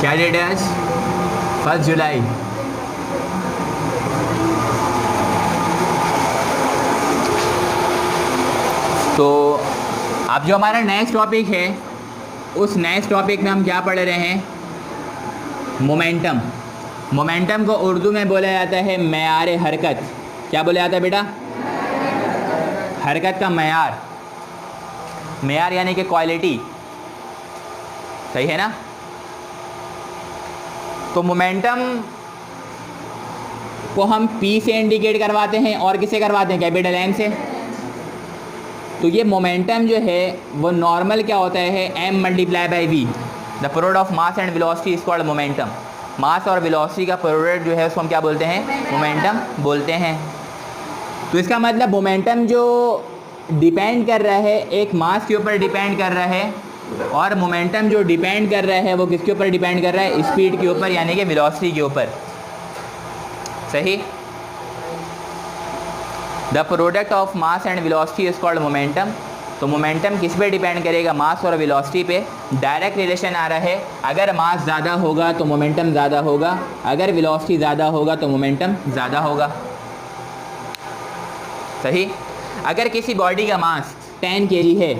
क्या डेट है आज? 1 जुलाई। तो अब जो हमारा नेक्स्ट टॉपिक है, उस नेक्स्ट टॉपिक में हम क्या पढ़ रहे हैं? मोमेंटम। मोमेंटम को उर्दू में बोला जाता है मयार हरकत। क्या बोला जाता है बेटा? हरकत का मयार। मयार यानी कि क्वालिटी, सही है ना? तो मोमेंटम को हम P से इंडिकेट करवाते हैं और किसे करवाते हैं? कैपिटल M से। तो ये मोमेंटम जो है वो नॉर्मल क्या होता है? M multiply by V। The product of mass and velocity is called momentum. Mass और वेलोसिटी का प्रोडक्ट जो है उसको हम क्या बोलते हैं? मोमेंटम बोलते हैं। तो इसका मतलब मोमेंटम जो डिपेंड कर रहा है एक मास के ऊपर डिपेंड कर रहा है, और मोमेंटम जो डिपेंड कर रहा है वो किसके ऊपर डिपेंड कर रहा है? स्पीड के ऊपर, यानी कि वेलोसिटी के ऊपर। सही। The product of mass and velocity is called momentum. तो मोमेंटम किस पे डिपेंड करेगा? मास और वेलोसिटी पे। डायरेक्ट रिलेशन आ रहा है, अगर मास ज़्यादा होगा तो मोमेंटम ज़्यादा होगा, अगर वेलोसिटी ज़्यादा होगा तो मोमेंटम ज़्यादा होगा। सही। अगर किसी बॉडी का मास 10 kg है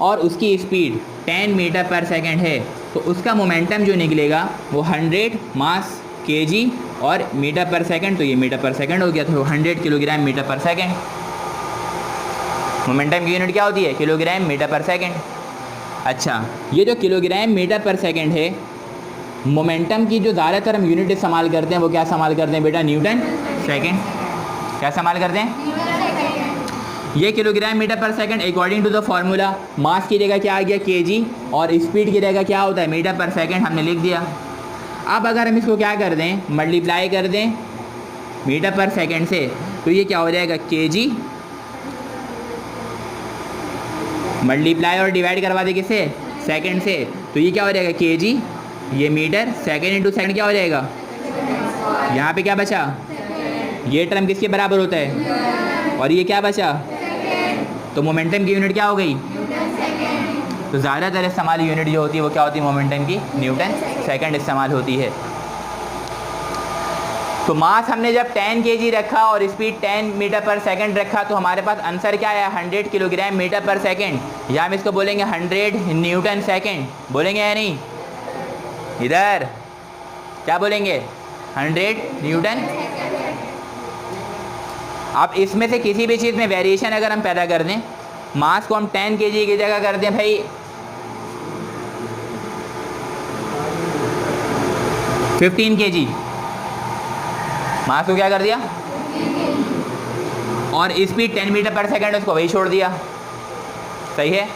और उसकी स्पीड 10 मीटर पर सेकंड है, तो उसका मोमेंटम जो निकलेगा वो 100 मास kg और मीटर पर सेकंड, तो ये मीटर पर सेकंड हो गया, तो 100 किलोग्राम मीटर पर सेकंड। मोमेंटम की यूनिट क्या होती है? किलोग्राम मीटर पर सेकंड। अच्छा, ये जो किलोग्राम मीटर पर सेकंड है, मोमेंटम की जो ज़्यादातर हम यूनिट इस्तेमाल करते हैं वो क्या इस्तेमाल करते हैं बेटा? Newton second. क्या इस्तेमाल करते हैं? ये किलोग्राम मीटर पर second according to the formula. Mass की जगह क्या आ गया? kg, और स्पीड की जगह क्या होता है? मीटर पर सेकंड, हमने लिख दिया। अब अगर हम इसको क्या कर दें? मल्टीप्लाई कर दें मीटर पर सेकंड से, तो ये क्या हो जाएगा? kg मल्टीप्लाई और डिवाइड करवा दे किससे? सेकंड से, तो ये क्या हो जाएगा? kg, ये मीटर, सेकंड इंटू सेकंड क्या हो जाएगा? यहाँ पे क्या बचा? ये टर्म किसके बराबर होता है? और ये क्या बचा? तो मोमेंटम की यूनिट क्या हो गई? तो ज़्यादातर इस्तेमाल यूनिट जो होती है वो क्या होती है? मोमेंटम की न्यूटन सेकंड इस्तेमाल होती है। तो मास हमने जब 10 kg रखा और स्पीड 10 मीटर पर सेकंड रखा, तो हमारे पास आंसर क्या आया? 100 किलोग्राम मीटर पर सेकंड। या हम इसको बोलेंगे 100 न्यूटन सेकंड। बोलेंगे या नहीं? इधर क्या बोलेंगे? 100 न्यूटन। अब इसमें से किसी भी चीज़ में वेरिएशन अगर हम पैदा कर दें, मास को हम 10 kg की जगह कर दें भाई 15 kg, मास को क्या कर दिया? और स्पीड 10 मीटर पर सेकंड, उसको वही छोड़ दिया। सही है।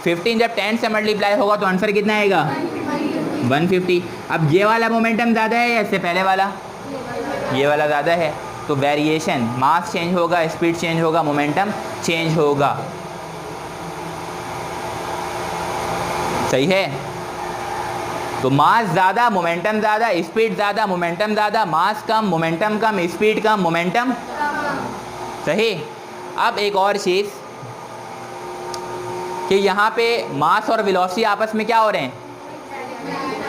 15 जब 10 से मल्टीप्लाई होगा तो आंसर कितना आएगा? 150। अब ये वाला मोमेंटम ज़्यादा है या इससे पहले वाला? ये वाला ज़्यादा है। तो वेरिएशन, मास चेंज होगा, स्पीड चेंज होगा, मोमेंटम चेंज होगा। सही है। तो मास ज़्यादा, मोमेंटम ज़्यादा, स्पीड ज़्यादा, मोमेंटम ज़्यादा, मास कम, मोमेंटम कम, स्पीड कम, मोमेंटम। सही। अब एक और चीज़ कि यहाँ पे मास और वेलोसिटी आपस में क्या हो रहे हैं?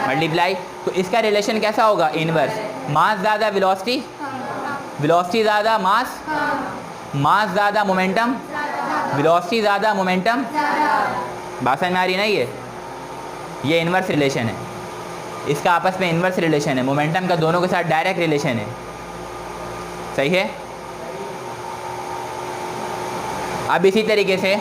मल्टीप्लाई। तो इसका रिलेशन कैसा होगा? इनवर्स। मास ज़्यादा वेलोसिटी, वेलोसिटी ज़्यादा मास, मास ज़्यादा मोमेंटम, वेलोसिटी ज़्यादा मोमेंटम। बात समझ में आ रही है ना? ये इनवर्स रिलेशन है, इसका आपस में इनवर्स रिलेशन है। मोमेंटम का दोनों के साथ डायरेक्ट रिलेशन है। सही है। अब इसी तरीके से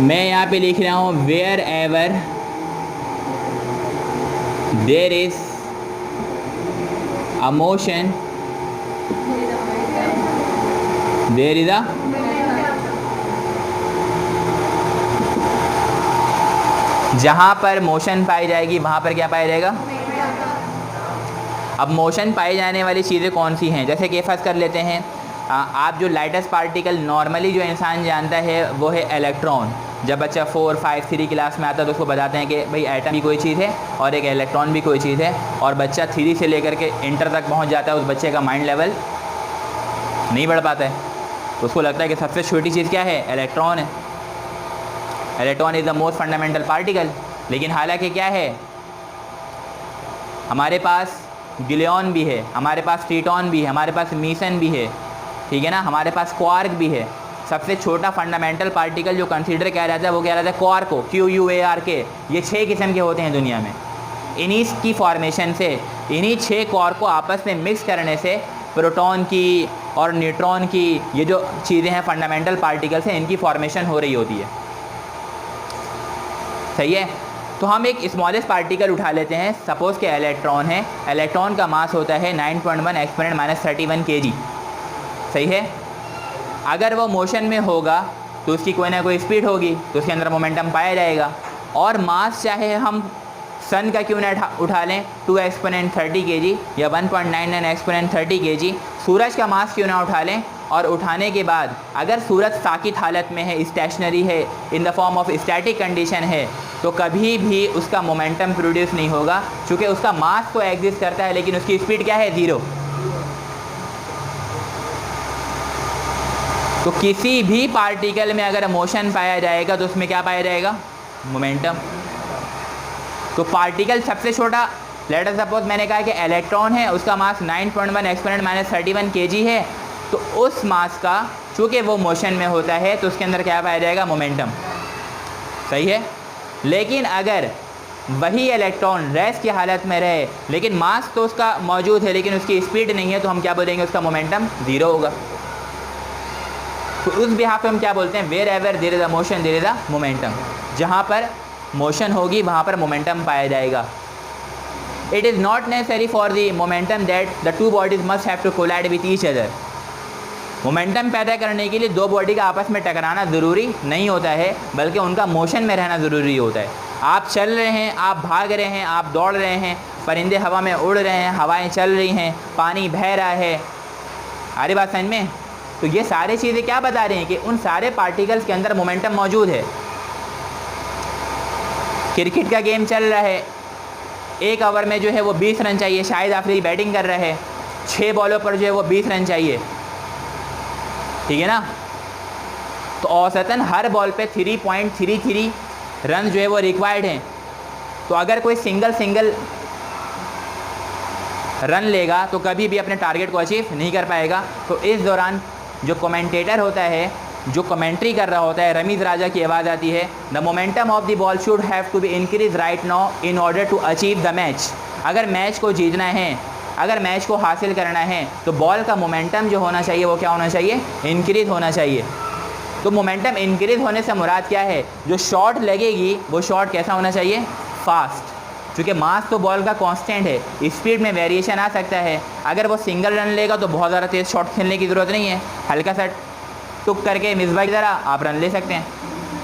मैं यहाँ पे लिख रहा हूँ wherever there is a motion there is a जहाँ पर मोशन पाई जाएगी वहाँ पर क्या पाया जाएगा? अब मोशन पाई जाने वाली चीज़ें कौन सी हैं? जैसे कि फर्स्ट कर लेते हैं, आप जो लाइटेस्ट पार्टिकल नॉर्मली जो इंसान जानता है वो है इलेक्ट्रॉन। जब बच्चा 4, 5, 3 क्लास में आता है तो उसको बताते हैं कि भाई एटम भी कोई चीज़ है और एक इलेक्ट्रॉन भी कोई चीज़ है। और बच्चा 3 से लेकर के इंटर तक पहुंच जाता है, उस बच्चे का माइंड लेवल नहीं बढ़ पाता है। तो उसको लगता है कि सबसे छोटी चीज़ क्या है, इलेक्ट्रॉन है। Electron is the most fundamental particle. लेकिन हालांकि क्या है, हमारे पास गिलियॉन भी है, हमारे पास ट्रिटॉन भी है, हमारे पास मीसन भी है, ठीक है ना, हमारे पास क्वार्क भी है। सबसे छोटा फंडामेंटल पार्टिकल जो कंसीडर किया जाता है वो क्या रहता है, क्वार्क को, QUARK। ये 6 किस्म के होते हैं दुनिया में। इन्हीं की फॉर्मेशन से, इन्हीं 6 क्वार्क को आपस में मिक्स करने से प्रोटॉन की और न्यूट्रॉन की, ये जो चीज़ें हैं फंडामेंटल पार्टिकल्स हैं, इनकी फॉर्मेशन हो रही होती है। सही है। तो हम एक स्मॉलेस्ट पार्टिकल उठा लेते हैं, सपोज़ कि इलेक्ट्रॉन है। इलेक्ट्रॉन का मास होता है 9.1 एक्सपोनेंट -31 kg। सही है। अगर वो मोशन में होगा तो उसकी कोई ना कोई स्पीड होगी, तो उसके अंदर मोमेंटम पाया जाएगा। और मास चाहे हम सन का क्यों ना उठा लें, 2 एक्सपोनेंट 30 kg या 1.99 एक्सपोनेंट 30 kg, सूरज का मास क्यों ना उठा लें, और उठाने के बाद अगर सूरज साकित हालत में है, स्टेशनरी है, in the form of static condition है, तो कभी भी उसका मोमेंटम प्रोड्यूस नहीं होगा, क्योंकि उसका मास तो एग्जिस्ट करता है लेकिन उसकी स्पीड क्या है, 0। तो किसी भी पार्टिकल में अगर मोशन पाया जाएगा तो उसमें क्या पाया जाएगा, मोमेंटम। तो पार्टिकल सबसे छोटा, लेट अस सपोज मैंने कहा कि इलेक्ट्रॉन है, उसका मास 9.1 एक्सपोनेंट -31 kg है, तो उस मास का चूँकि वो मोशन में होता है तो उसके अंदर क्या पाया जाएगा, मोमेंटम। सही है। लेकिन अगर वही इलेक्ट्रॉन रेस्ट की हालत में रहे लेकिन मास तो उसका मौजूद है लेकिन उसकी स्पीड नहीं है, तो हम क्या बोलेंगे, उसका मोमेंटम 0 होगा। तो उस बिहाफ पे हम क्या बोलते हैं, wherever there is a motion there is a momentum. जहाँ पर मोशन होगी वहाँ पर मोमेंटम पाया जाएगा। It is not necessary for the momentum that the two bodies must have to collide with each other. Momentum पैदा करने के लिए दो बॉडी का आपस में टकराना ज़रूरी नहीं होता है, बल्कि उनका मोशन में रहना ज़रूरी होता है। आप चल रहे हैं, आप भाग रहे हैं, आप दौड़ रहे हैं, परिंदे हवा में उड़ रहे हैं, हवाएं चल रही हैं, पानी बह रहा है। आ रही बात समझ में? तो ये सारी चीज़ें क्या बता रही हैं कि उन सारे पार्टिकल्स के अंदर मोमेंटम मौजूद है। क्रिकेट का गेम चल रहा है, 1 ओवर में जो है वो 20 रन चाहिए, शाहिद आफरीदी बैटिंग कर रहे हैं, 6 बॉलों पर जो है वो 20 रन चाहिए, ठीक है ना। तो औसतन हर बॉल पे 3.33 रन जो है वो रिक्वायर्ड हैं। तो अगर कोई सिंगल रन लेगा तो कभी भी अपने टारगेट को अचीव नहीं कर पाएगा। तो इस दौरान जो कमेंटेटर होता है, जो कमेंट्री कर रहा होता है, रमीज़ राजा की आवाज़ आती है, the momentum of the ball should have to be increase right now in order to achieve the match. अगर मैच को जीतना है, अगर मैच को हासिल करना है, तो बॉल का मोमेंटम जो होना चाहिए वो क्या होना चाहिए, इंक्रीज होना चाहिए। तो मोमेंटम इंक्रीज होने से मुराद क्या है, जो शॉट लगेगी वो शॉट कैसा होना चाहिए, फास्ट। क्योंकि मास तो बॉल का कांस्टेंट है, स्पीड में वेरिएशन आ सकता है। अगर वो सिंगल रन लेगा तो बहुत ज़्यादा तेज़ शॉट खेलने की ज़रूरत नहीं है, हल्का सा टुक करके मिसबाई की तरह आप रन ले सकते हैं।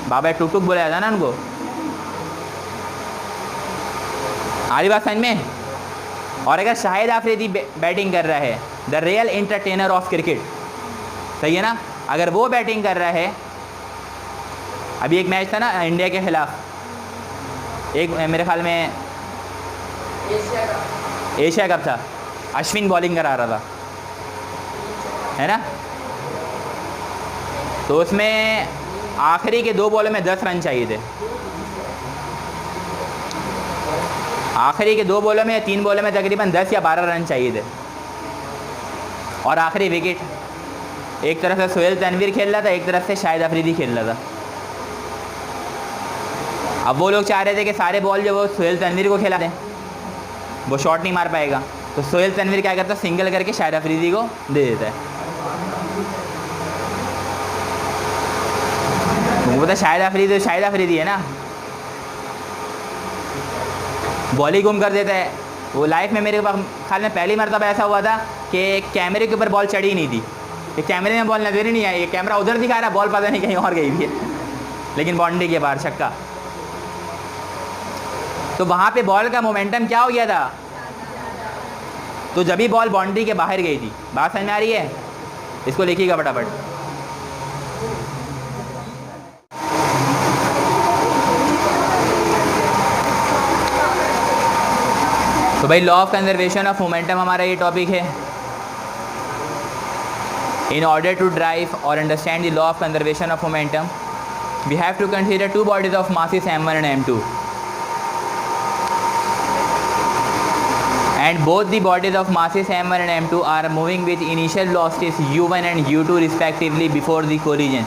बाबा टुक टुक बोला जाता ना उनको। आरी बात समझ में? और अगर शाहिद आफरीदी बैटिंग कर रहा है, the real entertainer of cricket, सही है ना, अगर वो बैटिंग कर रहा है, अभी एक मैच था ना इंडिया के खिलाफ, एक मेरे ख्याल में एशिया कप था, अश्विन बॉलिंग करा रहा था, है ना। तो उसमें आखिरी के 2 बॉलों में 10 रन चाहिए थे, आखिरी के 2 बॉलों में या 3 बॉलों में तकरीबन 10 या 12 रन चाहिए थे। और आखिरी विकेट एक तरफ से सोहेल तनवीर खेल रहा था, एक तरफ से शाहिद अफरीदी खेल रहा था। अब वो लोग चाह रहे थे कि सारे बॉल जो वो सोहेल तनवीर को खिला दें, वो शॉट नहीं मार पाएगा। तो सोहेल तनवीर क्या करता है, सिंगल करके शाहिद अफरीदी को दे देता है। वो तो शाहिद अफरीदी है ना, बॉल ही गुम कर देता है। वो लाइफ में मेरे ख्याल में पहली मरतबा ऐसा हुआ था कि कैमरे के ऊपर बॉल चढ़ी नहीं थी, कि कैमरे में बॉल नजर ही नहीं आई, ये कैमरा उधर दिखा रहा, बॉल पता नहीं कहीं और गई भी है, लेकिन बाउंड्री के बाहर छक्का। तो वहाँ पे बॉल का मोमेंटम क्या हो गया था, तो जब भी बॉल बाउंड्री के बाहर गई थी। बात समझ में आ रही है? इसको लिखिएगा फटाफट। तो भाई law of conservation of momentum हमारा ये टॉपिक है। In order to derive or understand the law of conservation of momentum, we have to consider two bodies of masses m1 and m2, and both the bodies of masses m1 and m2 are moving with initial velocities u1 and u2 respectively before the collision.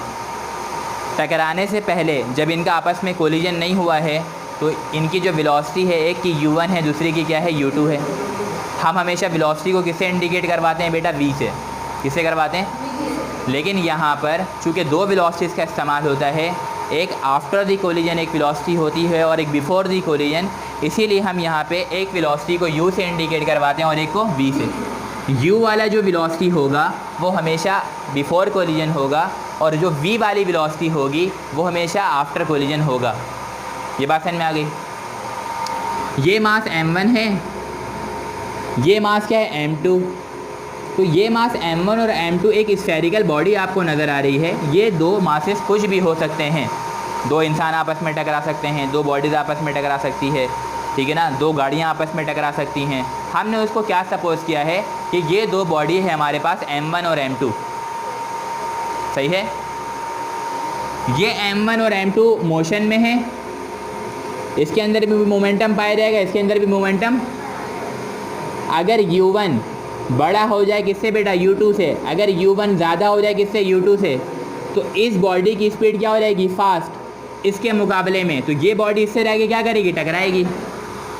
टकराने से पहले जब इनका आपस में collision नहीं हुआ है तो इनकी जो वेलोसिटी है, एक की u1 है, दूसरी की क्या है, u2 है. हम हमेशा वेलोसिटी को किससे इंडिकेट करवाते हैं बेटा, v से. किससे करवाते हैं? लेकिन यहाँ पर चूँकि दो वेलोसिटीज़ का इस्तेमाल होता है, एक आफ्टर दी कोलिजन एक वेलोसिटी होती है और एक बिफोर दी कोलिजन, इसीलिए हम यहाँ पे एक वेलोसिटी को u से इंडिकेट करवाते हैं और एक को v से. u वाला जो वेलोसिटी होगा वो हमेशा बिफोर कोलिजन होगा और जो v वाली वेलोसिटी होगी वो हमेशा आफ्टर कोलिजन होगा. ये बात समझ में आ गई? ये मास m1 है, ये मास क्या है, m2. तो ये मास m1 और m2 एक स्फेरिकल बॉडी आपको नज़र आ रही है. ये दो मासेस कुछ भी हो सकते हैं. दो इंसान आपस में टकरा सकते हैं, दो बॉडीज़ आपस में टकरा सकती है, ठीक है ना, दो गाड़ियाँ आपस में टकरा सकती हैं. हमने उसको क्या सपोज़ किया है कि ये दो बॉडी है हमारे पास m1 और m2. सही है? ये m1 और m2 मोशन में है, इसके अंदर भी मोमेंटम पाया जाएगा, इसके अंदर भी मोमेंटम. अगर u1 बड़ा हो जाए किससे बेटा, u2 से, अगर u1 ज़्यादा हो जाए किससे, u2 से, तो इस बॉडी की स्पीड क्या हो जाएगी, फास्ट इसके मुकाबले में. तो ये बॉडी इससे रह के क्या करेगी, टकराएगी.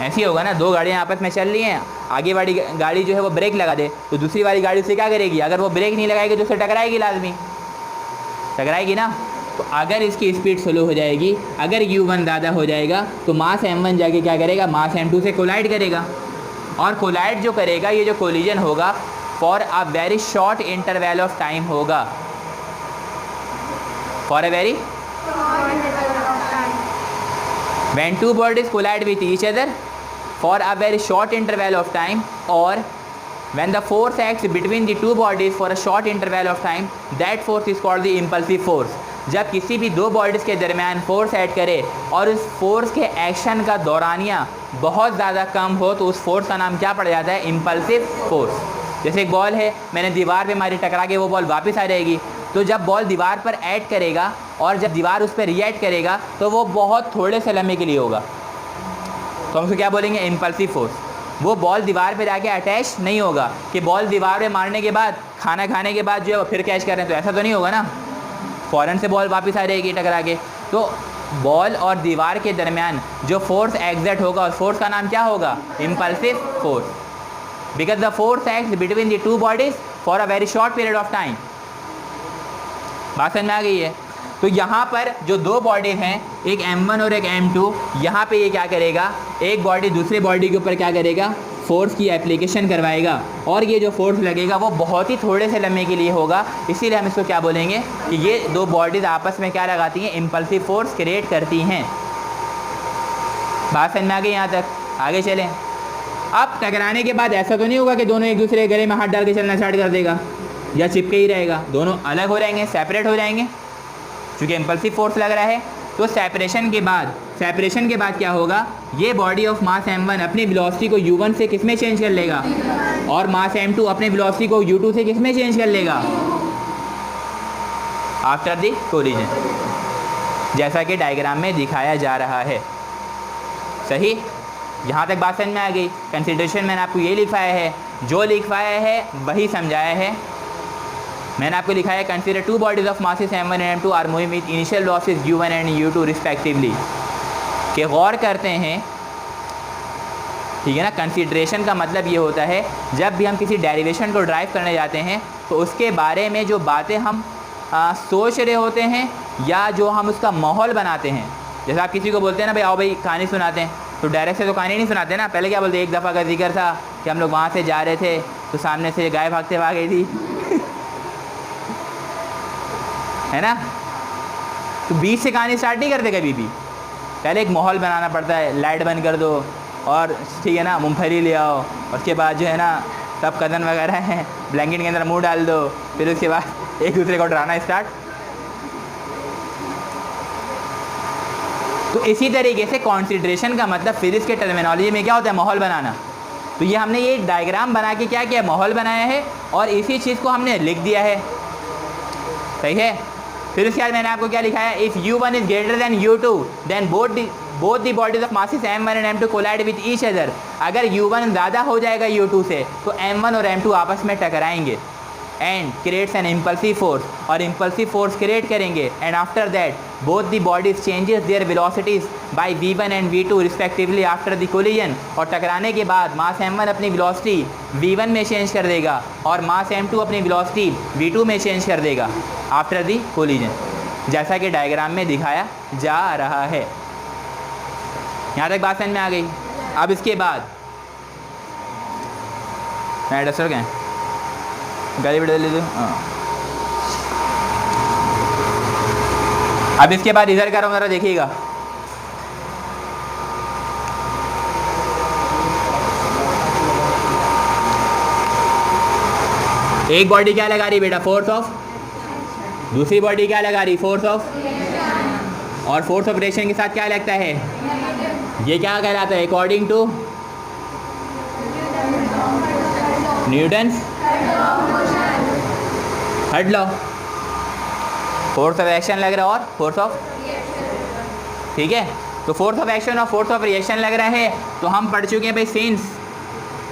ऐसी होगा ना, दो गाड़ियाँ आपस में चल रही हैं, आगे वाली गाड़ी जो है वो ब्रेक लगा दे तो दूसरी वाली गाड़ी से क्या करेगी, अगर वो ब्रेक नहीं लगाएगी तो उससे टकराएगी, लाजमी टकराएगी ना. तो अगर इसकी स्पीड स्लो हो जाएगी, अगर u1 ज़्यादा हो जाएगा तो मास m1 जाके क्या करेगा, मास m2 से कोलाइड करेगा. और कोलाइड जो करेगा, ये जो कोलिजन होगा for a very short interval of time होगा. For a very when two bodies collide with each other for a very short interval of time, or when the force acts between the two bodies for a short interval of time, that force is called the impulsive force. जब किसी भी दो bodies के दरमियान force add करे और उस force के एक्शन का दौरानिया बहुत ज़्यादा कम हो तो उस फोर्स का नाम क्या पड़ जाता है, इम्पल्सिव फोर्स. जैसे एक बॉल है, मैंने दीवार पे मारी, टकरा के वो बॉल वापस आ जाएगी. तो जब बॉल दीवार पर ऐड करेगा और जब दीवार उस पर रिएक्ट करेगा तो वो बहुत थोड़े से लम्हे के लिए होगा, तो हम उसको क्या बोलेंगे, इम्पल्सिव फोर्स. वो बॉल दीवार पे जाके अटैच नहीं होगा कि बॉल दीवार पे मारने के बाद, खाना खाने के बाद जो है वो फिर कैच कर रहे हैं, तो ऐसा तो नहीं होगा ना, फ़ौरन से बॉल वापस आ जाएगी टकरा के. तो बॉल और दीवार के दरमियान जो फोर्स एग्जर्ट होगा उस फोर्स का नाम क्या होगा, impulsive force. Because the force acts between the two bodies for a very short period of time. बात समझ में आ गई है? तो यहाँ पर जो दो बॉडी हैं, एक m1 और एक m2, यहाँ पे ये क्या करेगा, एक बॉडी दूसरे बॉडी के ऊपर क्या करेगा, फोर्स की एप्लीकेशन करवाएगा और ये जो फोर्स लगेगा वो बहुत ही थोड़े से लम्हे के लिए होगा. इसीलिए हम इसको क्या बोलेंगे कि ये दो बॉडीज़ आपस में क्या लगाती हैं, इम्पल्सिव फोर्स क्रिएट करती हैं. बात समझ में आ गई? यहाँ तक आगे चलें. अब टकराने के बाद ऐसा तो नहीं होगा कि दोनों एक दूसरे के गले में हाथ डाल के चलना स्टार्ट कर देगा या चिपके ही रहेगा, दोनों अलग हो जाएंगे, सेपरेट हो जाएंगे क्योंकि इम्पल्सिव फोर्स लग रहा है. तो सेपरेशन के बाद क्या होगा, ये बॉडी ऑफ मास m1 अपनी वेलोसिटी को u1 से किस में चेंज कर लेगा और मास m2 अपने वेलोसिटी को u2 से किस में चेंज कर लेगा, आफ्टर द कोलिजन, जैसा कि डायग्राम में दिखाया जा रहा है. सही? यहाँ तक बात समझ में आ गई? कंसिडरेशन मैंने आपको ये लिखवाया है, जो लिखवाया है वही समझाया है. मैंने आपको लिखा है consider two bodies of masses m1 and m2 are moving with initial velocities u1 and u2 respectively. के गौर करते हैं, ठीक है ना. कंसीडरेशन का मतलब ये होता है जब भी हम किसी डेरिवेशन को ड्राइव करने जाते हैं तो उसके बारे में जो बातें हम सोच रहे होते हैं या जो हम उसका माहौल बनाते हैं. जैसे आप किसी को बोलते हैं ना, भाई आओ भाई कहानी सुनाते हैं, तो डायरेक्ट से तो कहानी नहीं सुनाते ना. पहले क्या बोलते, एक दफ़ा का जिक्र था कि हम लोग वहाँ से जा रहे थे तो सामने से गाय भागते हुए आ गई थी है ना. तो बीच से कहानी स्टार्ट नहीं करते कभी भी, पहले एक माहौल बनाना पड़ता है, लाइट बंद कर दो और ठीक है ना, मूंगफली ले आओ, उसके बाद जो है ना सब कज़न वगैरह हैं, ब्लैंकेट के अंदर मुंह डाल दो, फिर उसके बाद एक दूसरे को डराना स्टार्ट. तो इसी तरीके से कॉन्सिडरेशन का मतलब फिजिक्स के टर्मिनोलॉजी में क्या होता है, माहौल बनाना. तो ये हमने ये डायग्राम बना के क्या किया, माहौल बनाया है और इसी चीज़ को हमने लिख दिया है. सही है। फिर उसके बाद मैंने आपको क्या लिखा है, if u1 is greater than u2 then both the bodies of masses m1 and m2 collide with each other. अगर u1 ज़्यादा हो जाएगा u2 से तो m1 और m2 आपस में टकराएंगे and creates an impulsive force, और इम्पल्सिव फोर्स क्रिएट करेंगे and after that both the bodies changes their velocities by v1 and v2 respectively after the collision. और टकराने के बाद मास m1 अपनी वेलोसिटी v1 में चेंज कर देगा और मास m2 अपनी वेलोसिटी v2 में चेंज कर देगा आफ्टर द कोलिजन, जैसा कि डायग्राम में दिखाया जा रहा है। यहाँ तक बात समझ में आ गई। अब इसके बाद मैं डस्टर क्या गाड़ी बढ़ा लीजिए। अब इसके बाद इधर करो जरा देखिएगा, एक बॉडी क्या लगा रही बेटा, फोर्स ऑफ, दूसरी बॉडी क्या लगा रही, फोर्स ऑफ, और फोर्स ऑफ रोटेशन के साथ क्या लगता है, ये क्या कहलाता है, according to Newton's third law. Force of action लग रहा है और फोर्स ऑफ, ठीक है। तो फोर्स ऑफ एक्शन और फोर्स ऑफ रिएक्शन लग रहा है, तो हम पढ़ चुके हैं भाई सिंस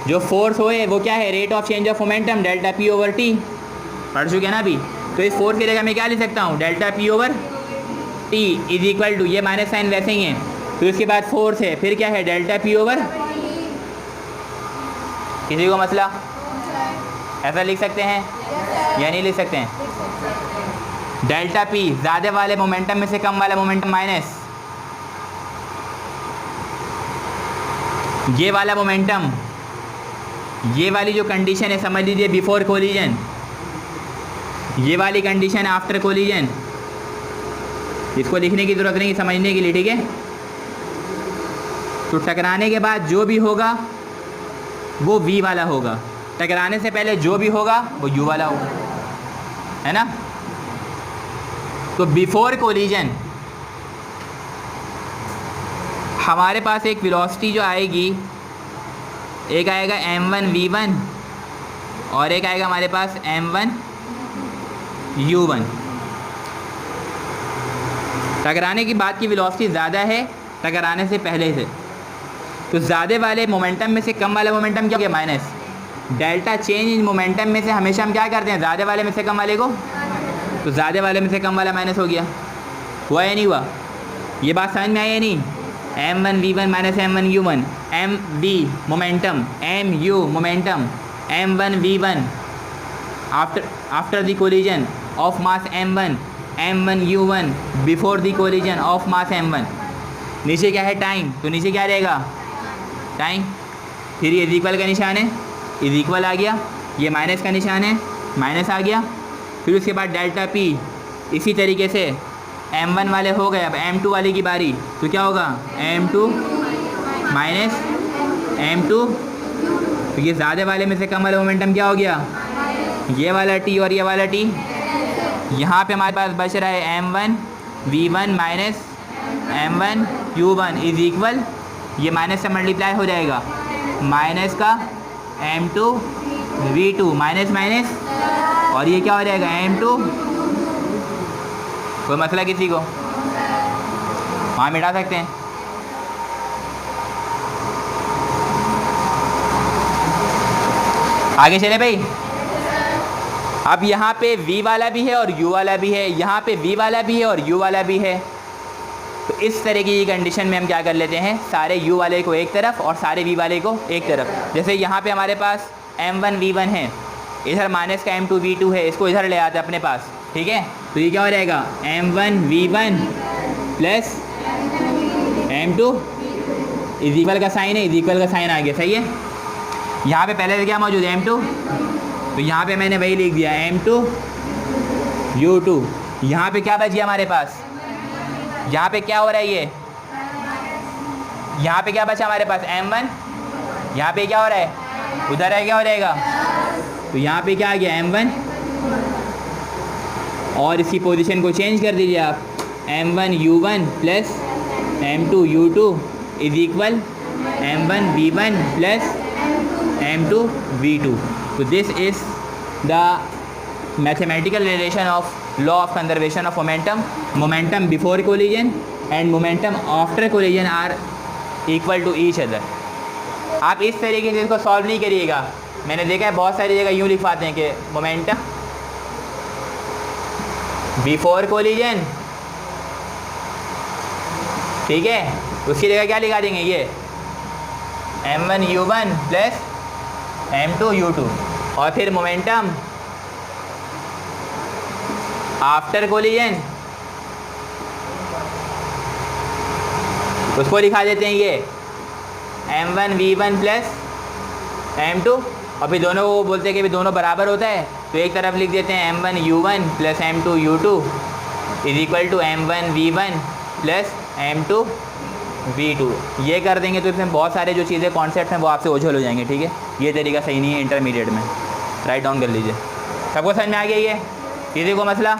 जो फोर्स होए वो क्या है, rate of change of momentum delta P over T, पढ़ चुके हैं ना अभी। तो इस फोर्स की जगह मैं क्या लिख सकता हूँ, delta P over T is equal to, ये माइनस साइन वैसे ही है, फिर उसके बाद फोर्स है, फिर क्या है डेल्टा पी ओवर, किसी को मसला ऐसा लिख सकते हैं या नहीं लिख सकते हैं। डेल्टा पी ज़्यादा वाले मोमेंटम में से कम वाला मोमेंटम माइनस ये वाला मोमेंटम, ये वाली जो कंडीशन है समझ लीजिए बिफोर कोलिजन, ये वाली कंडीशन आफ्टर कोलिजन, इसको लिखने की ज़रूरत नहीं समझने के लिए, ठीक है। तो टकराने के बाद जो भी होगा वो v वाला होगा, टकराने से पहले जो भी होगा वो u वाला होगा, है ना। तो बिफोर कोलिजन हमारे पास एक वेलोसिटी जो आएगी, एक आएगा m1 v1 और एक आएगा हमारे पास m1 u1। टकराने की बात की वेलोसिटी ज़्यादा है टकराने से पहले से, तो ज़्यादा वाले मोमेंटम में से कम वाला मोमेंटम क्या हो गया, minus. Delta change in momentum में से हमेशा हम क्या करते हैं, ज़्यादा वाले में से कम वाले को, तो ज़्यादा वाले में से कम वाला माइनस हो गया, हुआ या नहीं हुआ, ये बात समझ में आई या नहीं। m1 v1 minus m1 u1, m v momentum, m u momentum, m1 v1 after the collision of mass m1, m1 u1 before the collision of mass m1। नीचे क्या है, टाइम, तो नीचे क्या रहेगा, टाइम, फिर ये इक्वल का निशान है, इज इक्वल आ गया, ये माइनस का निशान है, माइनस आ गया, फिर उसके बाद डेल्टा पी, इसी तरीके से m1 वाले हो गए। अब m2 वाले की बारी, तो क्या होगा m2 माइनस m2, तो ये ज़्यादा वाले में से कम वाला मोमेंटम क्या हो गया, ये वाला t और ये वाला t। यहाँ पे हमारे पास बच रहा है m1 v1 minus m1 u1 is equal, ये माइनस से मल्टीप्लाई हो जाएगा, माइनस का m2 v2 माइनस माइनस, और ये क्या हो जाएगा m2, कोई मसला किसी को, वहाँ मिटा सकते हैं। आगे चले भाई। अब यहाँ पे v वाला भी है और u वाला भी है, यहाँ पे v वाला भी है और u वाला भी है, तो इस तरह की कंडीशन में हम क्या कर लेते हैं, सारे u वाले को एक तरफ और सारे v वाले को एक तरफ। जैसे यहाँ पे हमारे पास m1 v1 है, इधर माइनस का m2 v2 है, इसको इधर ले आते हैं अपने पास, ठीक है। तो ये क्या हो जाएगा m1 v1 plus m2 is equal का साइन है, इज इक्वल का साइन आ गया, सही है। यहाँ पे पहले से क्या मौजूद है m2, तो यहाँ पे मैंने वही लिख दिया m2 u2। यहाँ पे क्या बच गया हमारे पास, यहाँ पे क्या हो रहा है, ये यहाँ पे क्या बचा हमारे पास m1, यहाँ पे क्या हो रहा है, उधर है क्या हो जाएगा, तो यहाँ पे क्या आ गया m1, और इसकी पोजीशन को चेंज कर दीजिए आप, m1 u1 plus m2 u2 is equal m1 v1 plus m2 v2। तो this is the mathematical relation of law of conservation of momentum, momentum before collision and momentum after collision are equal to each other. आप इस तरीके से इसको solve नहीं करिएगा, मैंने देखा है बहुत सारी जगह यूँ लिखवाते हैं कि मोमेंटम बिफोर कोलिजन, ठीक है, उसकी जगह क्या लिखा देंगे ये m1u1 प्लस m2u2, और फिर मोमेंटम आफ्टर कोलिजन उसको लिखा देते हैं ये m1v1 प्लस m2, और फिर दोनों को बोलते हैं कि भी दोनों बराबर होता है, तो एक तरफ लिख देते हैं m1u1 plus m2u2 is equal to m1v1 plus m2v2। ये कर देंगे तो इसमें बहुत सारे जो चीज़ें कॉन्सेप्ट हैं वो आपसे ओझल हो जाएंगे, ठीक है। ये तरीका सही नहीं है इंटरमीडिएट में, राइट डाउन कर लीजिए। सबको समझ में आ गया ये, किसी को मसला?